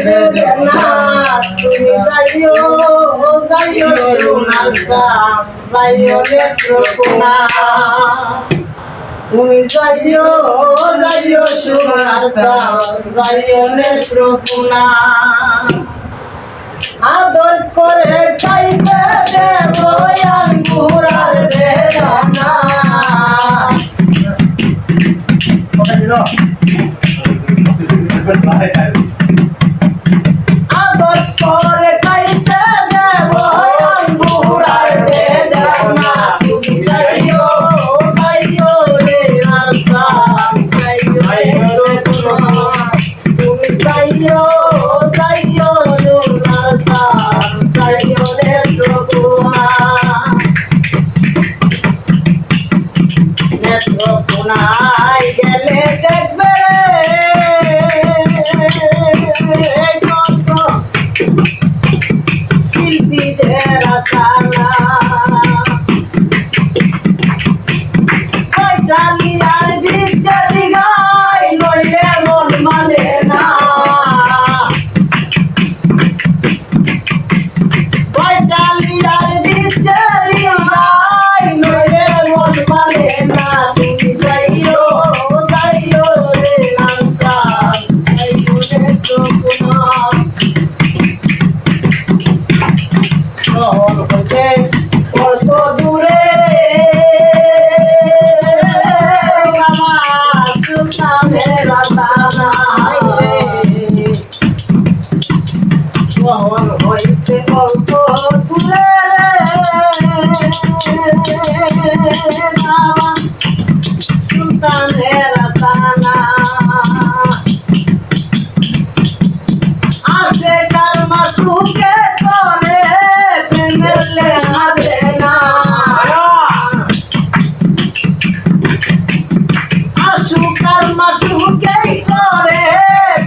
না তুমি যাইও যাইও সোনার চাঁদ যাইও নেত্রকোনা তুমি যাইও যাইও সোনার চাঁদ যাইও নেত্রকোনা আদর করে খাইতে দেব আঙ্গুর আর বেদানা আদর করে খাইতে দেব আঙ্গুর আর বেদানা তুমি যাইও যাইও রে আশা যাইও তুমি যাইও যাইও সোনার চাঁদ যাইও নেত্রকোনা নেত্রকোনায় গেলে দেখবে কত শিল্পীদের আসানা ডালিয়ার বিদ্যালি গাই নইলে মন মানে না ডালিয়ার বিদ্যালি গাই নইলে মন মানে না তুমি যাইও যাইও রে নামসা যাইও নেত্রকোনা শহর হইতে কত দূরে শহর হইতে কত দূরে সুলতানের আস্তানা আসে কারমা সুখে করে প্রেমের লেনা দেনা আসু কারমা সুখে করে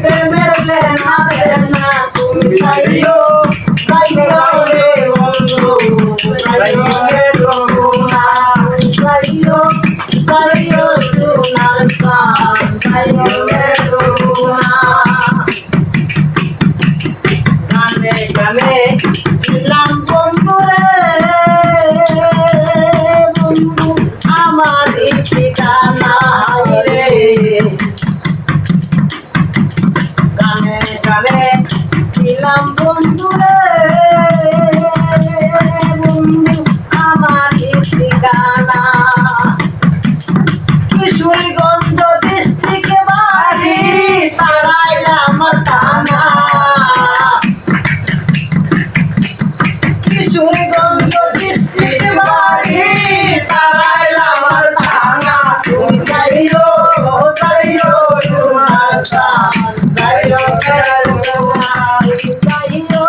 প্রেমের লেনা দেনা তুমি যাইও যাইও রে বন্ধু যাইও নেত্রকোনা যাইও যাইও সোনার চাঁদ যাইও নেত্রকোনা গানে গানে দিলাম বন্ধুরে বন্ধু আমার ঠিকানা রে গানে গানে দিলাম বন্ধুরে বন্ধু আমার ঠিকানা কিশোরগঞ্জ ডিস্ট্রিক্টে বাড়ি তারাইলাম থানা কিশোরগঞ্জ ডিস্ট্রিক্টে বাড়ি তারাইলাম থানা তুমি যাইও যাইও সোনার চাঁদ যাইও নেত্রকোনা যাইও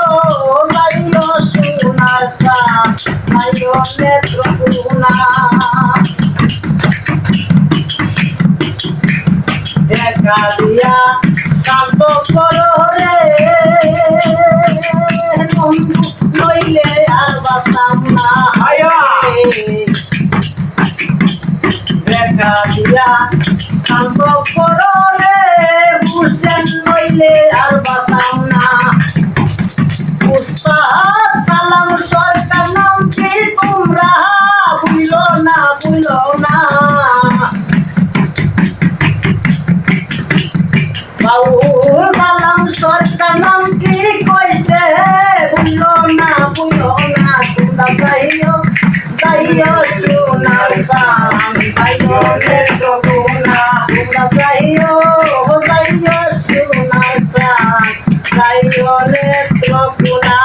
যাইও সোনার চাঁদ যাইও নেত্রকোনা দেখা দিয়া শান্ত করো রে বন্ধু নইলে আর বাঁচতাম না দেখা দিয়া শান্ত করো রে হুসেন নইলে আর বাঁচতাম না উস্তাদ সালাম সরকার নাম কি তোমরা ভুলো না বাউল সালাম সরকার নাম কি কইতে ভুলো না তোমরা যাইও যাইও সোনার চাঁদ যাইও নেত্রকোনা তোমরা যাইও যাইও সোনার চাঁদ যাইও নেত্রকোনা